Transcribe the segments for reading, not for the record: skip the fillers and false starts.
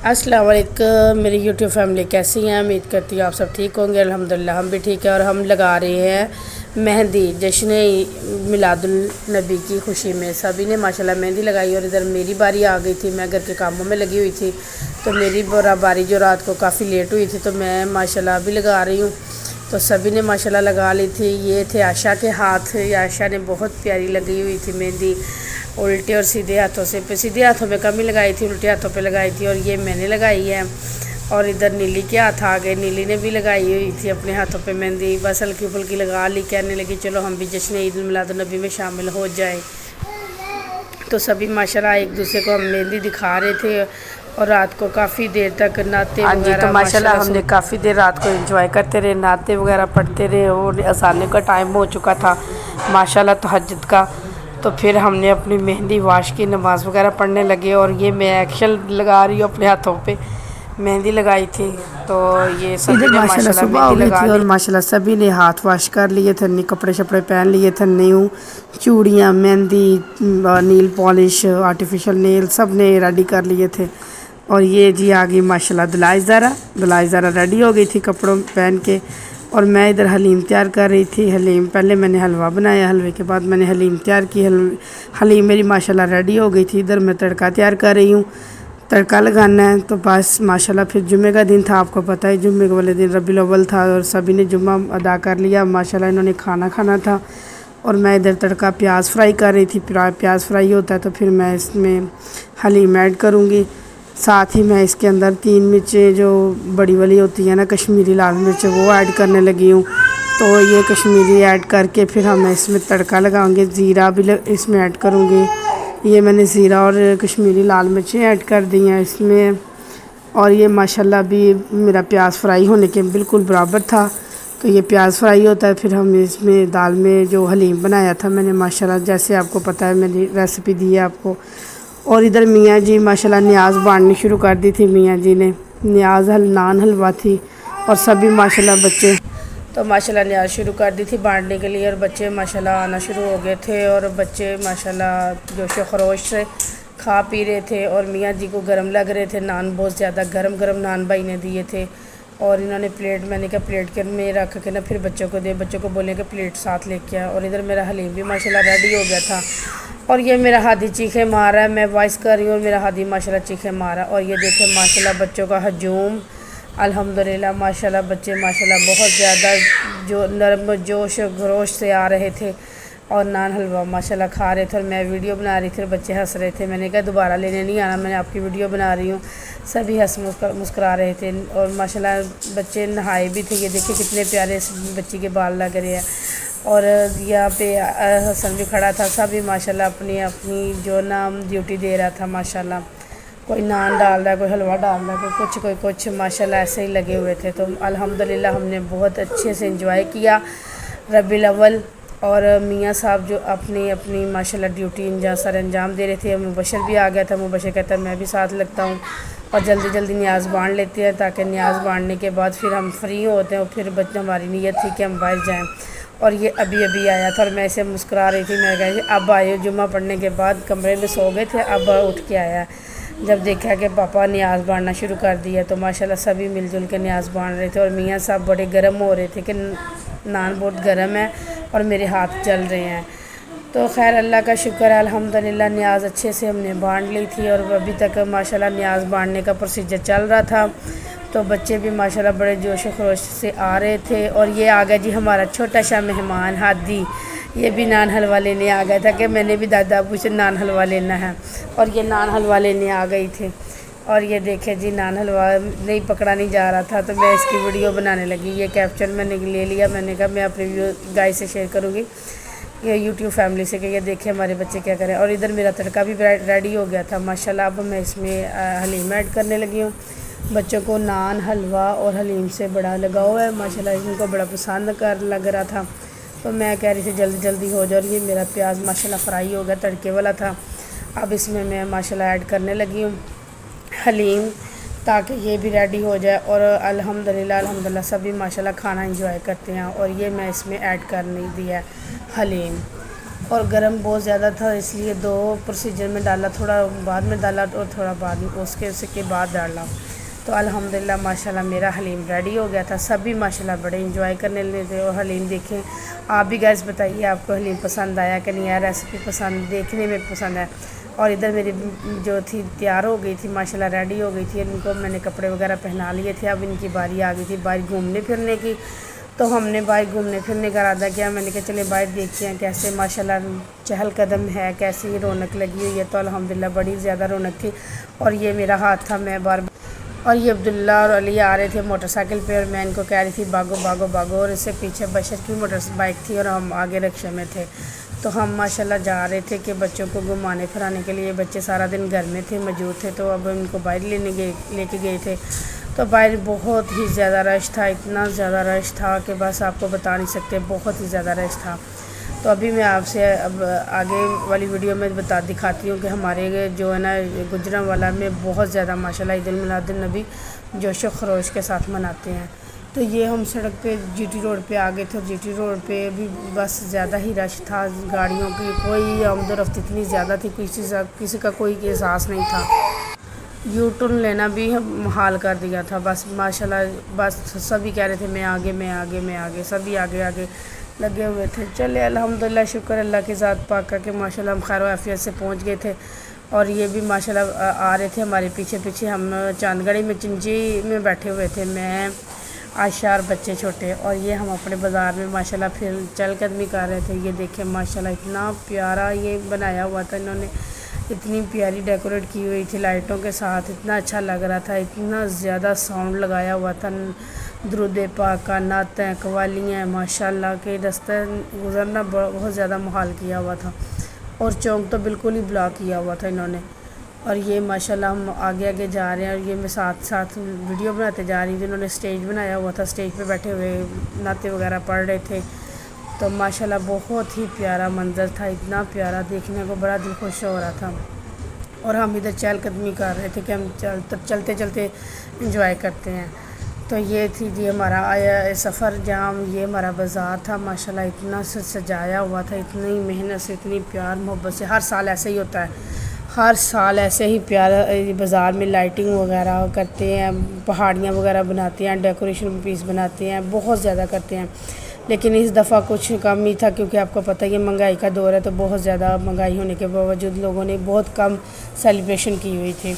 السلام علیکم میری یوٹیوب فیملی کیسی ہیں؟ امید کرتی ہوں آپ سب ٹھیک ہوں گے۔ الحمدللہ ہم بھی ٹھیک ہیں، اور ہم لگا رہے ہیں مہندی جشن میلاد النبی کی خوشی میں۔ سبھی نے ماشاءاللہ مہندی لگائی، اور ادھر میری باری آ گئی تھی، میں گھر کے کاموں میں لگی ہوئی تھی، تو میری باری جو رات کو کافی لیٹ ہوئی تھی، تو میں ماشاءاللہ ابھی لگا رہی ہوں۔ تو سبھی نے ماشاءاللہ لگا لی تھی۔ یہ تھے عائشہ کے ہاتھ، عائشہ نے بہت پیاری لگی ہوئی تھی مہندی، الٹے اور سیدھے ہاتھوں سے، سیدھے ہاتھوں میں کم ہی لگائی تھی، الٹے ہاتھوں پہ لگائی تھی، اور یہ میں نے لگائی ہے۔ اور ادھر نیلی کے ہاتھ آ گئے، نیلی نے بھی لگائی ہوئی تھی اپنے ہاتھوں پہ مہندی، بس ہلکی پھلکی لگا لی، کہنے لگی چلو ہم بھی جشن عید میلاد النبی میں شامل ہو جائیں۔ تو سبھی ماشاءاللہ ایک دوسرے کو ہم مہندی دکھا رہے تھے، اور رات کو کافی دیر تک نعتیں وغیرہ تو ماشاءاللہ ہم نے کافی دیر رات کو انجوائے کرتے رہے، نعتیں وغیرہ پڑھتے رہے، اور اذان کا ٹائم ہو چکا تھا ماشاءاللہ تہجد کا۔ تو پھر ہم نے اپنی مہندی واش کی، نماز وغیرہ پڑھنے لگے، اور یہ میں ایکشن لگا رہی ہوں اپنے ہاتھوں پہ، مہندی لگائی تھی۔ تو یہ سبھی نے ماشاءاللہ ماشاءاللہ صبح مہندی ہو گئی لگا تھی، اور لی۔ ماشاءاللہ سبھی نے ہاتھ واش کر لیے تھے، نئے کپڑے شپڑے پہن لیے تھے، نیو چوڑیاں، مہندی، نیل پالش، آرٹیفیشل نیل سب نے ریڈی کر لیے تھے۔ اور یہ جی آ گئی ماشاءاللہ دلائش زارا ریڈی ہو گئی تھی کپڑوں پہن کے، اور میں ادھر حلیم تیار کر رہی تھی۔ حلیم پہلے میں نے حلوہ بنایا، حلوے کے بعد میں نے حلیم تیار کی۔ حلیم میری ماشاءاللہ ریڈی ہو گئی تھی، ادھر میں تڑکا تیار کر رہی ہوں، تڑکا لگانا ہے۔ تو بس ماشاءاللہ پھر جمعے کا دن تھا، آپ کو پتہ ہے جمعے والے دن ربیع الاول تھا، اور سبھی نے جمعہ ادا کر لیا ماشاءاللہ، انہوں نے کھانا تھا، اور میں ادھر تڑکا پیاز فرائی کر رہی تھی۔ پیاز فرائی ہوتا ہے تو پھر میں اس میں حلیم ایڈ کروں گی، ساتھ ہی میں اس کے اندر 3 مرچیں جو بڑی والی ہوتی ہیں نا کشمیری لال مرچ، وہ ایڈ کرنے لگی ہوں۔ تو یہ کشمیری ایڈ کر کے پھر ہم اس میں تڑکا لگاؤں گے، زیرہ بھی اس میں ایڈ کروں گی۔ یہ میں نے زیرہ اور کشمیری لال مرچیں ایڈ کر دی ہیں اس میں، اور یہ ماشاءاللہ بھی میرا پیاز فرائی ہونے کے بالکل برابر تھا۔ تو یہ پیاز فرائی ہوتا ہے، پھر ہم اس میں دال میں جو حلیم بنایا تھا میں نے ماشاءاللہ، جیسے آپ کو پتہ ہے میں نے ریسیپی دی ہے آپ کو۔ اور ادھر میاں جی ماشاءاللہ نیاز بانٹنی شروع کر دی تھی، میاں جی نے نیاز نان حلوہ تھی، اور سبھی ماشاءاللہ بچے تو ماشاءاللہ نیاز شروع کر دی تھی بانٹنے کے لیے، اور بچے ماشاءاللہ آنا شروع ہو گئے تھے، اور بچے ماشاءاللہ جوش و خروش سے کھا پی رہے تھے، اور میاں جی کو گرم لگ رہے تھے نان، بہت زیادہ گرم نان بھائی نے دیے تھے، اور انہوں نے پلیٹ، میں نے کہا پلیٹ کے میں رکھ کے نا پھر بچوں کو دے، بچوں کو بولیں کہ پلیٹ ساتھ لے کے آ۔ اور ادھر میرا حلیم بھی ماشاءاللہ ریڈی ہو گیا تھا، اور یہ میرا ہادی چیخے مار رہا ہے، میں وائس کر رہی ہوں اور میرا ہادی ماشاءاللہ چیخے مار رہا ہے، اور یہ دیکھیں ماشاءاللہ بچوں کا ہجوم، الحمدللہ ماشاءاللہ بچے ماشاءاللہ بہت زیادہ جو نرم جوش و خروش سے آ رہے تھے، اور نان حلوہ ماشاءاللہ کھا رہے تھے، اور میں ویڈیو بنا رہی تھی اور بچے ہنس رہے تھے۔ میں نے کہا دوبارہ لینے نہیں آنا، میں نے آپ کی ویڈیو بنا رہی ہوں۔ سبھی ہنس مسکرا رہے تھے، اور ماشاءاللہ بچے نہائے بھی تھے، یہ دیکھیں کتنے پیارے بچی کے بال لگ رہے ہیں، اور یہاں پہ حسن بھی کھڑا تھا، سبھی ماشاءاللہ اپنی جو نام ڈیوٹی دے رہا تھا ماشاءاللہ، کوئی نان ڈال رہا ہے، کوئی حلوہ ڈال رہا ہے، کوئی کچھ ماشاءاللہ ایسے ہی لگے ہوئے تھے۔ تو الحمدللہ ہم نے بہت اچھے سے انجوائے کیا ربیع الاول، اور میاں صاحب جو اپنی ماشاءاللہ ڈیوٹی سر انجام دے رہے تھے، مبشر بھی آ گیا تھا، مبشر کہتا ہے میں بھی ساتھ لگتا ہوں، اور جلدی نیاز بانٹ لیتے ہیں، تاکہ نیاز بانٹنے کے بعد پھر ہم فری ہوتے ہیں، اور پھر ہماری نیت تھی کہ ہم باہر جائیں، اور یہ ابھی آیا تھا، اور میں اسے مسکرا رہی تھی، میں کہا اب آئے، جمعہ پڑھنے کے بعد کمرے میں سو گئے تھے، اب اٹھ کے آیا، جب دیکھا کہ پاپا نیاز بانٹنا شروع کر دیا، تو ماشاءاللہ سبھی مل جل کے نیاز بانٹ رہے تھے، اور میاں صاحب بڑے گرم ہو رہے تھے کہ نان بہت گرم ہے اور میرے ہاتھ جل رہے ہیں۔ تو خیر اللہ کا شکر ہے، الحمدللہ نیاز اچھے سے ہم نے بانٹ لی تھی، اور ابھی تک ماشاءاللہ نیاز بانٹنے کا پروسیجر چل رہا تھا، تو بچے بھی ماشاءاللہ بڑے جوش و خروش سے آ رہے تھے، اور یہ آ گیا جی ہمارا چھوٹا سا مہمان ہادی، یہ بھی نان حلوہ لینے آ گیا تھا کہ میں نے بھی دادا ابو سے نان حلوہ لینا ہے، اور یہ نان حلوہ لینے آ گئی تھی، اور یہ دیکھیں جی نان حلوہ نہیں پکڑا نہیں جا رہا تھا، تو میں اس کی ویڈیو بنانے لگی، یہ کیپچر میں نے لے لیا، میں نے کہا میں اپنی گائز سے شیئر کروں گی، یہ یوٹیوب فیملی سے، کہ یہ دیکھیں ہمارے بچے کیا کریں۔ اور ادھر میرا تڑکا بھی ریڈی ہو گیا تھا ماشاءاللہ، اب میں اس میں حلیم ایڈ کرنے لگی ہوں۔ بچوں کو نان حلوہ اور حلیم سے بڑا لگاؤ ہے ماشاءاللہ، ان کو بڑا پسند لگ رہا تھا، تو میں کہہ رہی تھی جلدی ہو جائے، اور یہ میرا پیاز ماشاءاللہ فرائی ہو گیا، تڑکے والا تھا، اب اس میں ماشاءاللہ ایڈ کرنے لگی ہوں حلیم، تاکہ یہ بھی ریڈی ہو جائے، اور الحمدللہ سبھی ماشاءاللہ کھانا انجوائے کرتے ہیں، اور یہ میں اس میں ایڈ کرنے دیا ہے حلیم۔ اور گرم بہت زیادہ تھا، اس لیے 2 پروسیجر میں ڈالا، تھوڑا بعد میں ڈالا اور تھوڑا بعد میں اس کے بعد ڈالا۔ تو الحمدللہ ماشاءاللہ میرا حلیم ریڈی ہو گیا تھا۔ سبھی ماشاءاللہ بڑے انجوائے کرنے لے تھے۔ اور حلیم دیکھیں آپ بھی گیس بتائیے آپ کو حلیم پسند آیا کہ نہیں آیا، ریسیپی پسند دیکھنے میں پسند ہے۔ اور ادھر میری جو تھی تیار ہو گئی تھی ماشاءاللہ ریڈی ہو گئی تھی، ان کو میں نے کپڑے وغیرہ پہنا لیے تھے۔ اب ان کی باری آ گئی تھی باہر گھومنے پھرنے کی، تو ہم نے باہر گھومنے پھرنے کا ارادہ کیا۔ میں نے کہا چلے باہر دیکھتے ہیں کیسے ماشاءاللہ چہل قدم ہے، کیسی رونق لگی ہوئی ہے۔ تو الحمدللہ بڑی زیادہ رونق تھی۔ اور یہ میرا ہاتھ تھا، میں بار اور یہ عبداللہ اور علی آ رہے تھے موٹر سائیکل پہ، اور میں ان کو کہہ رہی تھی بھاگو بھاگو بھاگو، اور اس سے پیچھے بشر کی موٹر بائک تھی اور ہم آگے رکشے میں تھے۔ تو ہم ماشاءاللہ جا رہے تھے کہ بچوں کو گھمانے پھرانے کے لیے، بچے سارا دن گھر میں تھے موجود تھے، تو اب ان کو باہر لے کے گئے تھے۔ تو باہر بہت ہی زیادہ رش تھا، اتنا زیادہ رش تھا کہ بس آپ کو بتا نہیں سکتے، بہت ہی زیادہ رش تھا۔ تو ابھی میں آپ سے اب آگے والی ویڈیو میں دکھاتی ہوں کہ ہمارے جو ہے نا گجرانوالہ میں بہت زیادہ ماشاءاللہ عید المیلاد النبی جوش و خروش کے ساتھ مناتے ہیں۔ تو یہ ہم سڑک پہ جی ٹی روڈ پہ آ گئے تھے، اور جی ٹی روڈ پہ بھی بس زیادہ ہی رش تھا، گاڑیوں کی کوئی آمد و رفت اتنی زیادہ تھی، کسی کا کوئی احساس نہیں تھا۔ یو ٹرن لینا بھی محال کر دیا تھا، بس ماشاءاللہ بس سبھی کہہ رہے تھے میں آگے میں آگے میں آگے، سبھی آگے آگے لگے ہوئے تھے۔ چلے الحمدللہ شکر اللہ کی ذات پاک کا کہ ماشاءاللہ ہم خیر و عافیت سے پہنچ گئے تھے۔ اور یہ بھی ماشاءاللہ آ رہے تھے ہمارے پیچھے پیچھے۔ ہم چاند گڑھی میں چنجی میں بیٹھے ہوئے تھے، میں عائشہ اور بچے چھوٹے، اور یہ ہم اپنے بازار میں ماشاءاللہ پھر چل قدمی کر رہے تھے۔ یہ دیکھیں ماشاءاللہ اتنا پیارا یہ بنایا ہوا تھا انہوں نے، اتنی پیاری ڈیکوریٹ کی ہوئی تھی لائٹوں کے ساتھ، اتنا اچھا لگ رہا تھا، اتنا زیادہ ساؤنڈ لگایا ہوا تھا، درود پاک کا، نعتیں، قوالیاں ماشاءاللہ کے راستے گزرنا بہت زیادہ محال کیا ہوا تھا، اور چوک تو بالکل ہی بلاک کیا ہوا تھا انہوں نے۔ اور یہ ماشاءاللہ ہم آگے آگے جا رہے ہیں، اور یہ میں ساتھ ساتھ ویڈیو بناتے جا رہی تھی۔ انہوں نے اسٹیج بنایا ہوا تھا، اسٹیج پہ بیٹھے ہوئے نعتیں وغیرہ پڑھ رہے تھے۔ تو ماشاءاللہ بہت ہی پیارا منظر تھا، اتنا پیارا دیکھنے کو بڑا دل خوش ہو رہا تھا۔ اور ہم ادھر چہل قدمی کر رہے تھے کہ ہم چلتے چلتے انجوائے کرتے ہیں۔ تو یہ تھی جی ہمارا آیا سفر جام، یہ ہمارا بازار تھا ماشاءاللہ، اتنا سجایا ہوا تھا، اتنی محنت سے، اتنی پیار محبت سے۔ ہر سال ایسے ہی ہوتا ہے، ہر سال ایسے ہی پیارا بازار میں لائٹنگ وغیرہ کرتے ہیں، پہاڑیاں وغیرہ بناتے ہیں، ڈیکوریشن پیس بناتے ہیں، بہت زیادہ کرتے ہیں۔ لیکن اس دفعہ کچھ کم ہی تھا، کیونکہ آپ کو پتہ ہے یہ مہنگائی کا دور ہے، تو بہت زیادہ مہنگائی ہونے کے باوجود لوگوں نے بہت کم سیلیبریشن کی ہوئی تھی۔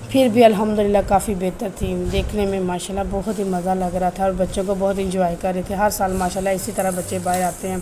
پھر بھی الحمدللہ کافی بہتر تھی، دیکھنے میں ماشاءاللہ بہت ہی مزہ لگ رہا تھا، اور بچوں کو بہت انجوائے کر رہے تھے۔ ہر سال ماشاءاللہ اسی طرح بچے باہر آتے ہیں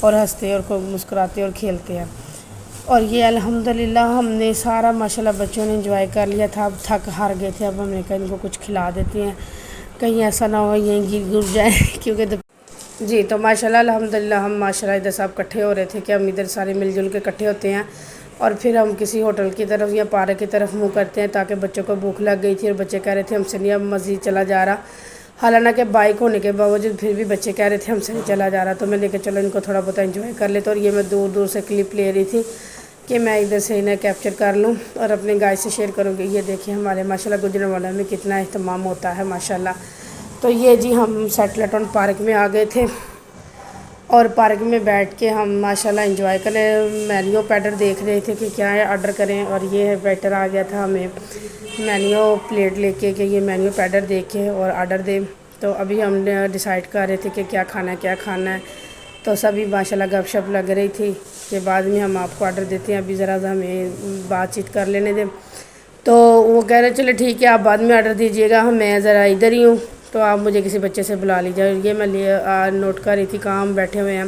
اور ہنستے اور مسکراتے اور کھیلتے ہیں۔ اور یہ الحمدللہ ہم نے سارا ماشاءاللہ بچوں نے انجوائے کر لیا تھا۔ اب تھک ہار گئے تھے، اب ہم نے کہا ان کو کچھ کھلا دیتے ہیں، کہیں ایسا نہ ہو یہیں گر جائیں کیونکہ جی تو ماشاءاللہ الحمدللہ ہم ماشاءاللہ ادھر سب اکٹھے ہو رہے تھے کہ ہم ادھر سارے مل جل کے اکٹھے ہوتے ہیں، اور پھر ہم کسی ہوٹل کی طرف یا پارک کی طرف منہ کرتے ہیں، تاکہ بچوں کو بھوک لگ گئی تھی، اور بچے کہہ رہے تھے ہم سے نہیں اب مزید چلا جا رہا، حالانکہ بائک ہونے کے باوجود پھر بھی بچے کہہ رہے تھے ہم سے نہیں چلا جا رہا۔ تو میں نے کہا چلو ان کو تھوڑا بہت انجوائے کر لیتے، اور یہ میں دور دور سے کلپ لے رہی تھی کہ میں ادھر سے انہیں کیپچر کر لوں اور اپنے گائز سے شیئر کروں گی۔ یہ دیکھیں ہمارے ماشاءاللہ گجرانوالہ میں کتنا اہتمام ہوتا ہے ماشاءاللہ۔ تو یہ جی ہم سیٹلر ٹاؤن پارک میں آ گئے تھے، اور پارک میں بیٹھ کے ہم ماشاءاللہ انجوائے کریں، مینیو پیڈر دیکھ رہے تھے کہ کیا ہے آرڈر کریں، اور یہ ویٹر آ گیا تھا ہمیں مینیو پلیٹ لے کے کہ یہ مینیو پیڈر دیکھ کے اور آرڈر دیں۔ تو ابھی ہم نے ڈیسائیڈ کر رہے تھے کہ کیا کھانا ہے، تو سبھی ماشاءاللہ گپ شپ لگ رہی تھی کہ بعد میں ہم آپ کو آرڈر دیتے ہیں، ابھی ذرا ہمیں بات چیت کر لینے دیں۔ تو وہ کہہ رہے چلے ٹھیک ہے آپ بعد میں آرڈر دیجیے گا، میں ذرا ادھر ہی ہوں، تو آپ مجھے کسی بچے سے بلا لیجیے۔ یہ میں نوٹ کر رہی تھی کہاں ہم بیٹھے ہوئے ہیں۔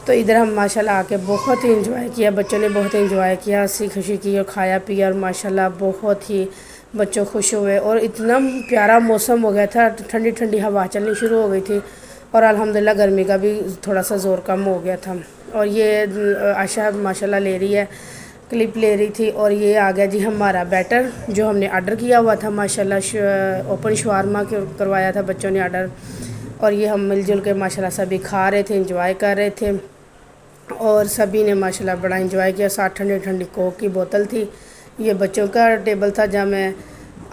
تو ادھر ہم ماشاءاللہ آ کے بہت ہی انجوائے کیا، بچوں نے بہت انجوائے کیا، ہنسی خوشی کی اور کھایا پیا، اور ماشاءاللہ بہت ہی بچوں خوش ہوئے، اور اتنا پیارا موسم ہو گیا تھا، ٹھنڈی ٹھنڈی ہوا چلنی شروع ہو گئی تھی، اور الحمدللہ گرمی کا بھی تھوڑا سا زور کم ہو گیا تھا۔ اور یہ عائشہ ماشاءاللہ لے رہی ہے، کلپ لے رہی تھی، اور یہ آ گیا جی ہمارا بیٹر جو ہم نے آرڈر کیا ہوا تھا ماشاءاللہ، اوپن شاورما کروایا تھا بچوں نے آرڈر، اور یہ ہم مل جل کے ماشاءاللہ سبھی کھا رہے تھے، انجوائے کر رہے تھے، اور سبھی نے ماشاءاللہ بڑا انجوائے کیا۔ ساتھ ٹھنڈی ٹھنڈی کوک کی بوتل تھی۔ یہ بچوں کا ٹیبل تھا جہاں میں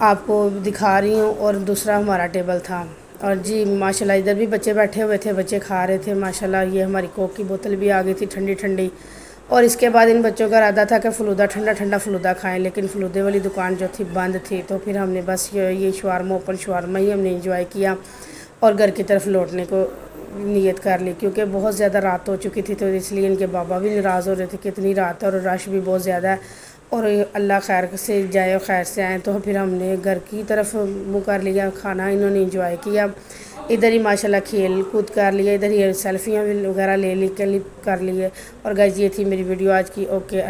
آپ کو دکھا رہی ہوں، اور دوسرا ہمارا ٹیبل تھا، اور جی ماشاءاللہ ادھر بھی بچے بیٹھے ہوئے تھے، بچے کھا رہے تھے ماشاءاللہ۔ یہ ہماری کوک کی بوتل بھی آ گئی تھی ٹھنڈی ٹھنڈی، اور اس کے بعد ان بچوں کا ارادہ تھا کہ فلودہ ٹھنڈا ٹھنڈا فلودہ کھائیں، لیکن فلودے والی دکان جو تھی بند تھی، تو پھر ہم نے بس یہ شاورما اوپن شاورما ہی ہم نے انجوائے کیا اور گھر کی طرف لوٹنے کو نیت کر لی، کیونکہ بہت زیادہ رات ہو چکی تھی، تو اس لیے ان کے بابا بھی ناراض ہو رہے تھے کہ اتنی رات ہے اور رش بھی بہت زیادہ ہے، اور اللہ خیر سے جائے اور خیر سے آئیں، تو پھر ہم نے گھر کی طرف منہ کر لیا، کھانا انہوں نے انجوائے کیا، ادھر ہی ماشاءاللہ کھیل کود کر لیا، ادھر ہی سیلفیاں وغیرہ لے لی کلک کر لیے۔ اور گائز یہ تھی میری ویڈیو آج کی، اوکے۔